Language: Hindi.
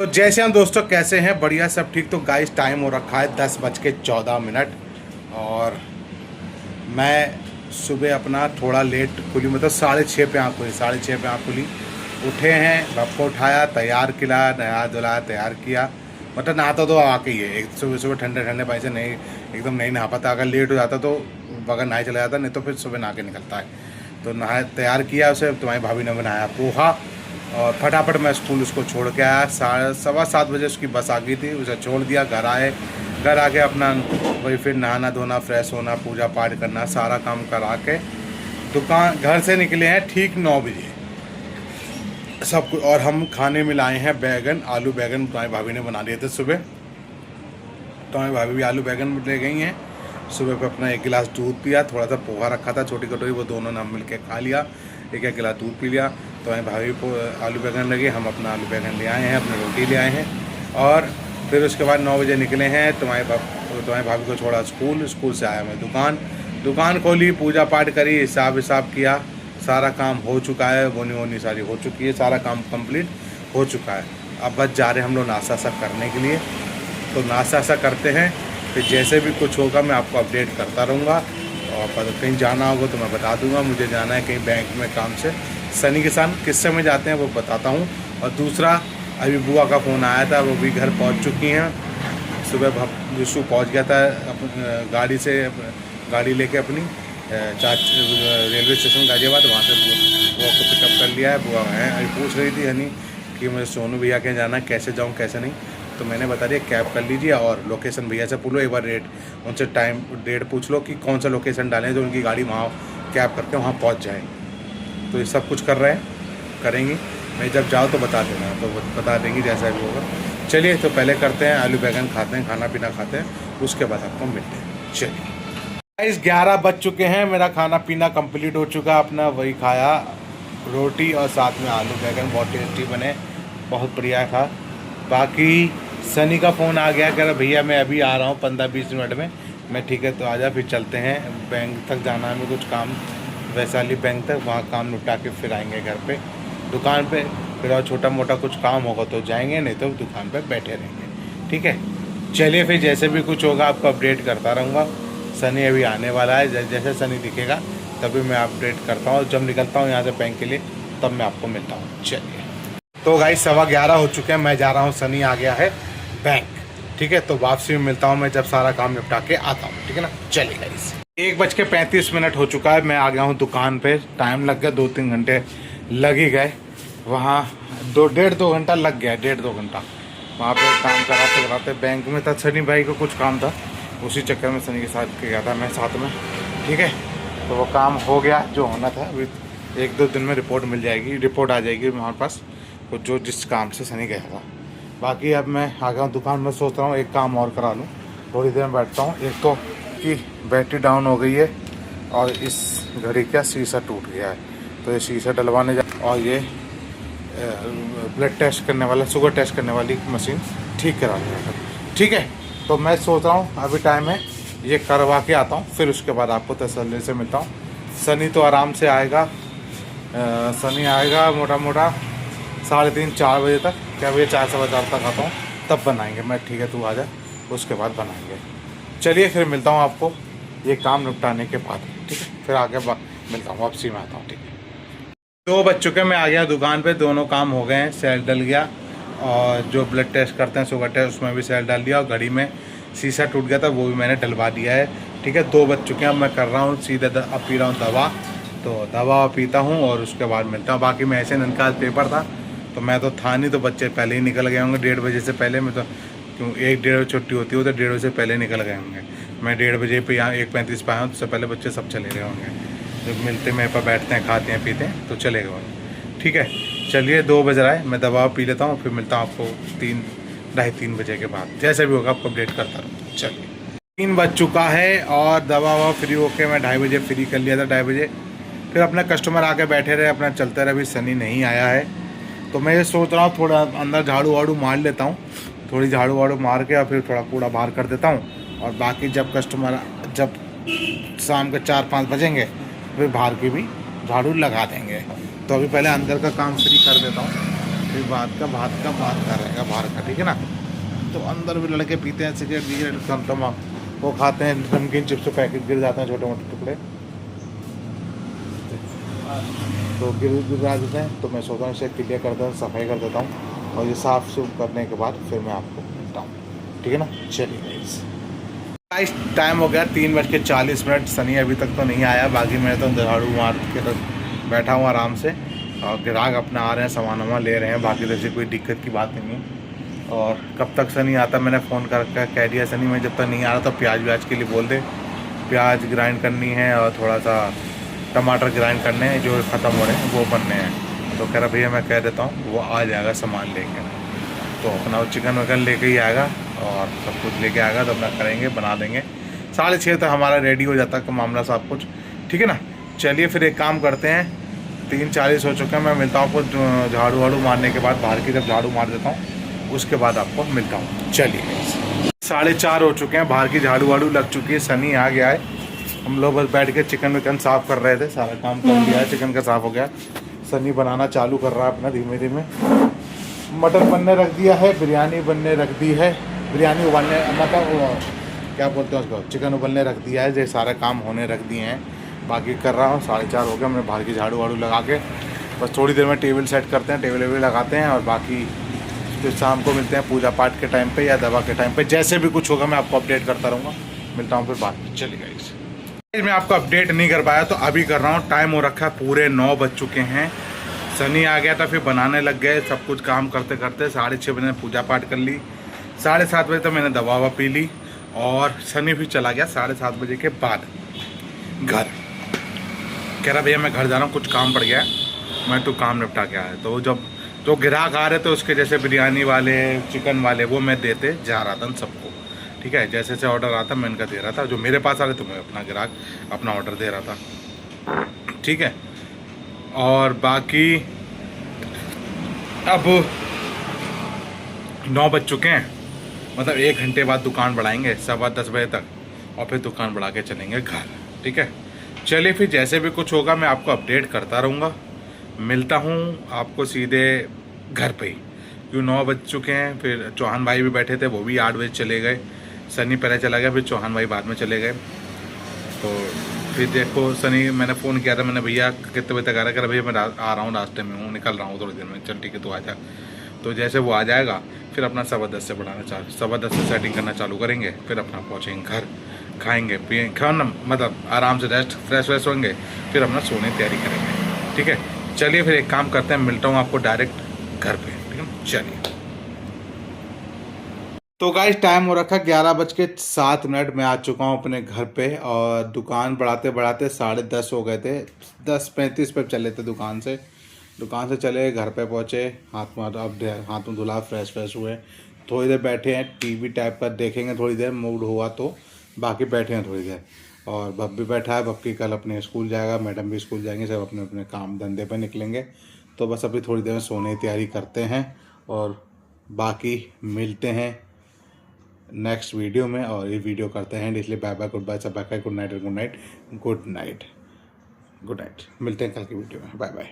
तो जैसे हम दोस्तों कैसे हैं, बढ़िया सब ठीक। तो गाइस टाइम हो रखा है 10:14 और मैं सुबह अपना थोड़ा लेट खुली, मतलब 6:30 पे आँख खुली, 6:30 पे आँख खुली। उठे हैं, सबको उठाया, तैयार किया, नया धुलाया, तैयार किया। मतलब नहाता तो आके ही है, एक सुबह सुबह ठंडे ठंडे पानी से नहीं, एकदम नहीं नहा पाता। अगर लेट हो जाता तो बगैर नहाए चला जाता, नहीं तो फिर सुबह नहा के निकलता है। तो नहा तैयार किया उसे, तुम्हारी भाभी ने बनाया पोहा और फटाफट मैं स्कूल उसको छोड़ के आया। 7:15 उसकी बस आ गई थी, उसे छोड़ दिया। घर आए, घर आके अपना वही फिर नहाना धोना, फ्रेश होना, पूजा पाठ करना, सारा काम करा के दुकान घर से निकले हैं ठीक 9 बजे सब कुछ। और हम खाने में लाए हैं बैगन, आलू बैगन तुम्हारी भाभी ने बना लिए थे सुबह। तुम्हारी भाभी भी आलू बैगन ले गई हैं। सुबह पे अपना 1 गिलास दूध पिया, थोड़ा सा पोहा रखा था छोटी कटोरी, वो दोनों ने हम मिल के खा लिया। 1 गिलास दूध पी लिया। तो हमें भाभी को आलू बैगन लगे, हम अपना आलू बैगन ले आए हैं, अपनी रोटी ले आए हैं। और फिर उसके बाद 9 बजे निकले हैं। तुम्हारी भाभी को छोड़ा स्कूल, स्कूल से आया मैं दुकान खोली, पूजा पाठ करी, हिसाब किया। सारा काम हो चुका है, बोनी वोनी सारी हो चुकी है, सारा काम कंप्लीट हो चुका है। अब बस जा रहे हैं हम लोग नाश्ता सा करने के लिए। तो नाश्ता सा करते हैं, फिर जैसे भी कुछ होगा मैं आपको अपडेट करता रहूँगा। और कहीं जाना होगा तो मैं बता दूंगा। मुझे जाना है कहीं बैंक में काम से, सनी के साथ किस समय जाते हैं वो बताता हूँ। और दूसरा, अभी बुआ का फ़ोन आया था, वो भी घर पहुँच चुकी हैं। सुबह विशु पहुँच गया था गाड़ी से, गाड़ी लेके अपनी रेलवे स्टेशन गाजियाबाद, वहाँ से बुआ को पिकअप कर लिया है। बुआ है, अभी पूछ रही थी हनी कि मुझे सोनू भैया के जाना है, कैसे जाऊँ कैसे नहीं। तो मैंने बता दिया कैब कर लीजिए और लोकेशन भैया से पूछ लो एक बार, रेट उनसे टाइम डेट पूछ लो कि कौन सा लोकेशन डालें जो उनकी गाड़ी वहाँ कैब करके वहाँ पहुँच जाए। तो ये सब कुछ कर रहे हैं, करेंगी। मैं जब जाऊँ तो बता देना, तो बता देंगी जैसा भी होगा। चलिए तो पहले करते हैं आलू बैगन खाते हैं, खाना पीना खाते हैं, उसके बाद आपको मिलते हैं। चलिए 11 बज चुके हैं, मेरा खाना पीना कंप्लीट हो चुका। अपना वही खाया, रोटी और साथ में आलू बैगन, बहुत टेस्टी बने, बहुत बढ़िया था। बाकी सनी का फ़ोन आ गया, कह रहा भैया मैं अभी आ रहा हूँ 15-20 मिनट में। मैं ठीक है तो आजा, फिर चलते हैं। बैंक तक जाना है हमें, कुछ काम, वैशाली बैंक तक, वहाँ काम निपटा के फिर आएंगे घर पे, दुकान पे। फिर और छोटा मोटा कुछ काम होगा तो जाएंगे, नहीं तो दुकान पे बैठे रहेंगे। ठीक है, चलिए फिर जैसे भी कुछ होगा आपको अपडेट करता रहूँगा। सनी अभी आने वाला है, जैसे सनी दिखेगा तभी मैं अपडेट करता हूँ। जब निकलता हूँ यहाँ से बैंक के लिए तब मैं आपको मिलता हूँ। चलिए तो गाइस 11:15 हो चुके हैं, मैं जा रहा हूँ, सनी आ गया है बैंक। ठीक है, तो वापसी में मिलता हूँ मैं जब सारा काम निपटा के आता हूँ। ठीक है ना, चलिए गाइस 1:35 हो चुका है, मैं आ गया हूँ दुकान पे। टाइम लग गया, 2-3 घंटे लग ही गए। वहाँ 1.5-2 घंटा लग गया, 1.5-2 घंटा वहाँ पे काम कराते कराते। बैंक में था, सनी भाई को कुछ काम था, उसी चक्कर में सनी के साथ गया था मैं साथ में। ठीक है, तो वो काम हो गया जो होना था। अभी 1-2 दिन में रिपोर्ट मिल जाएगी, रिपोर्ट आ जाएगी हमारे पास, तो जो जिस काम से सनी गया था। बाकी अब मैं आ गया हूँ दुकान में, सोच रहा हूँ एक काम और करा लूँ, थोड़ी देर में बैठता हूँ। एक तो कि बैटरी डाउन हो गई है और इस घड़ी का शीशा टूट गया है, तो ये शीशा डलवाने जा, और ये ब्लड टेस्ट करने वाला, शुगर टेस्ट करने वाली मशीन ठीक करा लिया। ठीक है, तो मैं सोच रहा हूँ अभी टाइम है, ये करवा के आता हूँ, फिर उसके बाद आपको तसल्ली से मिलता हूँ। सनी तो आराम से आएगा, सनी आएगा मोटा मोटा 3:30-4 बजे तक। क्या भैया 4-4 तक आता हूँ, तब बनाएंगे। मैं ठीक है तू आ जा, उसके बाद बनाएंगे। चलिए फिर मिलता हूँ आपको ये काम निपटाने के बाद। ठीक है, फिर आगे मिलता हूँ, वापसी में आता हूँ। ठीक है, 2 बज चुके, मैं आ गया दुकान पे, दोनों काम हो गए हैं, सेल डल गया। और जो ब्लड टेस्ट करते हैं शुगर टेस्ट, उसमें भी सेल डाल दिया। और घड़ी में शीशा टूट गया था, वो भी मैंने डलवा दिया है। ठीक है, 2 बज चुके हैं, अब मैं कर रहा हूँ सीधे अब पी रहा हूँ दवा। तो दवा पीता हूँ और उसके बाद मिलता हूँ। बाकी मैं ऐसे इनका आज पेपर था, तो मैं तो था नहीं, तो बच्चे पहले ही निकल गए होंगे 1:30 बजे से पहले। मैं तो क्यों 1-1:30 बजे छुट्टी होती है, तो 1:30 बजे से पहले निकल गए होंगे। मैं 1:30 बजे पे यहाँ 1:35 पे आया हूँ, उससे पहले बच्चे सब चले गए होंगे। जब मिलते मेरे पर बैठते हैं, खाते हैं पीते हैं, तो चले गए होंगे। ठीक है, चलिए 2 बज रहा है, मैं दवा पी लेता हूँ, फिर मिलता हूँ आपको 3-3:30 बजे के बाद। जैसे भी होगा आपको अपडेट करता रहूँ। चलिए 3 बज चुका है और दवा ववा फ्री होके मैं 2:30 बजे फ्री कर लिया था, 2:30 बजे। फिर अपना कस्टमर आके बैठे रहे, अपना चलते रहे। अभी सनी नहीं आया है, तो मैं ये सोच रहा हूँ थोड़ा अंदर झाड़ू वाड़ू मार लेता हूँ, थोड़ी झाड़ू वाड़ू मार के और फिर थोड़ा कूड़ा बाहर कर देता हूँ। और बाकी जब कस्टमर, जब शाम के 4-5 बजेंगे, फिर बाहर की भी झाड़ू लगा देंगे। तो अभी पहले अंदर का काम फ्री कर देता हूँ, फिर बात का बात कर रहेगा बाहर का, ठीक है ना। तो अंदर भी लड़के पीते हैं सिगरेट विगरेट कम तमाम, वो खाते हैं नमकीन चिप्स के पैकेट गिर जाते हैं छोटे मोटे टुकड़े, तो गिर देते हैं। तो मैं सोचता हूँ इसे क्लियर कर देता हूँ, सफाई कर देता हूँ, और ये साफ़ सुफ करने के बाद फिर मैं आपको मिलता हूँ, ठीक है ना। चलिए गाइस, टाइम हो गया 3:40। सनी अभी तक तो नहीं आया, बाकी मैं तो झाड़ू मार के तो बैठा हूँ आराम से, और ग्राहक अपना आ रहे हैं, सामान वामान ले रहे हैं, बाकी तो ऐसी कोई दिक्कत की बात नहीं है। और कब तक सनी आता, मैंने फ़ोन कर कह दिया सनी मैं जब तक नहीं आ रहा तो प्याज व्याज के लिए बोल दे, प्याज ग्राइंड करनी है और थोड़ा सा टमाटर ग्राइंड करने हैं, जो ख़त्म हो रहे हैं वो बनने हैं। तो कह रहा भैया मैं कह देता हूँ, वो आ जाएगा सामान लेकर, तो अपना चिकन वगन लेके ही आएगा और सब कुछ लेके आएगा, तो अपना करेंगे बना देंगे। 6:30 तक हमारा रेडी हो जाता है मामला सब कुछ, ठीक है ना। चलिए फिर एक काम करते हैं, 3:40 हो चुके हैं, मैं मिलता हूँ आपको झाड़ू वाड़ू मारने के बाद, बाहर की जब झाड़ू मार देता हूँ उसके बाद आपको मिलता हूँ। चलिए 4:30 हो चुके हैं, बाहर की झाड़ू वाड़ू लग चुकी है, सनी आ गया है, हम लोग बस बैठ के चिकन विकन साफ़ कर रहे थे, सारा काम कर लिया है, चिकन का साफ़ हो गया। सनी बनाना चालू कर रहा है अपना धीमे धीमे, मटन बनने रख दिया है, बिरयानी बनने रख दी है, बिरयानी उबालने मतलब क्या बोलते हैं उसको, चिकन उबलने रख दिया है, ये सारे काम होने रख दिए हैं, बाकी कर रहा हूँ। 4:30 हो गया, मैं बाहर की झाड़ू वाड़ू लगा के बस थोड़ी देर में टेबल सेट करते हैं, टेबल वेबल लगाते हैं, और बाकी फिर शाम को मिलते हैं पूजा पाठ के टाइम पे या दवा के टाइम पे, जैसे भी कुछ होगा मैं आपको अपडेट करता रहूँगा। मिलता हूँ फिर बाद में। चलिए गाइस, मैं आपको अपडेट नहीं कर पाया तो अभी कर रहा हूँ। टाइम हो रखा है पूरे 9 बज चुके हैं, सनी आ गया था, फिर बनाने लग गए, सब कुछ काम करते करते 6:30 बजे पूजा पाठ कर ली, 7:30 बजे तक मैंने दवा ववा पी ली, और सनी भी चला गया 7:30 बजे के बाद घर। कह रहा भैया मैं घर जा रहा हूँ, कुछ काम पड़ गया, मैं तो काम निपटा के आया। तो जब तो ग्राहक आ रहे थे उसके, जैसे बिरयानी वाले चिकन वाले, वो मैं देते जा रहा था उन सबको, ठीक है। जैसे जैसे ऑर्डर आता मैं इनका दे रहा था, जो मेरे पास आ रहे तो मैं अपना ग्राहक अपना ऑर्डर दे रहा था, ठीक है। और बाकी अब 9 बज चुके हैं, मतलब 1 घंटे बाद दुकान बढ़ाएंगे 10:15 बजे तक, और फिर दुकान बढ़ा के चलेंगे घर, ठीक है। चलिए फिर जैसे भी कुछ होगा मैं आपको अपडेट करता रहूँगा, मिलता हूँ आपको सीधे घर पे ही, क्यों 9 बज चुके हैं। फिर चौहान भाई भी बैठे थे, वो भी 8 बजे चले गए, सनी पहले चला गया, फिर चौहान भाई बाद में चले गए। तो फिर देखो सनी, मैंने फ़ोन किया था, मैंने भैया कितने बजे तक आ रहा है, कह रहा भैया मैं आ रहा हूँ, रास्ते में हूँ, निकल रहा हूँ थोड़ी देर में, चल ठीक है तो आ जा। तो जैसे वो आ जाएगा फिर अपना 10:15 से बढ़ाना 10:15 से सेटिंग करना चालू करेंगे, फिर अपना पहुँचेंगे घर, खाएँगे पिएंगे, खाना मतलब आराम से रेस्ट फ्रेश होंगे, फिर अपना सोने की तैयारी करेंगे, ठीक है। चलिए फिर एक काम करते हैं, मिलता हूँ आपको डायरेक्ट घर पे, ठीक है। चलिए तो गाइस, टाइम हो रखा 11:07 मैं आ चुका हूँ अपने घर पे, और दुकान बढ़ाते बढ़ाते 10:30 हो गए थे, 10:35 पे चले थे दुकान से चले, घर पे पहुँचे, हाथ मुँह धुला, फ्रेश हुए, थोड़ी देर बैठे हैं, टीवी टाइप का देखेंगे थोड़ी देर, मूड हुआ तो, बाकी बैठे हैं थोड़ी देर। और बब भी बैठा है, बब की कल अपने स्कूल जाएगा, मैडम भी स्कूल जाएंगे, सब अपने अपने काम धंधे पे निकलेंगे। तो बस अभी थोड़ी देर में सोने की तैयारी करते हैं, और बाकी मिलते हैं नेक्स्ट वीडियो में। और ये वीडियो करते हैं इसलिए बाय बाय, गुड बाय, सब बाय, गुड नाइट, मिलते हैं कल की वीडियो में, बाय बाय।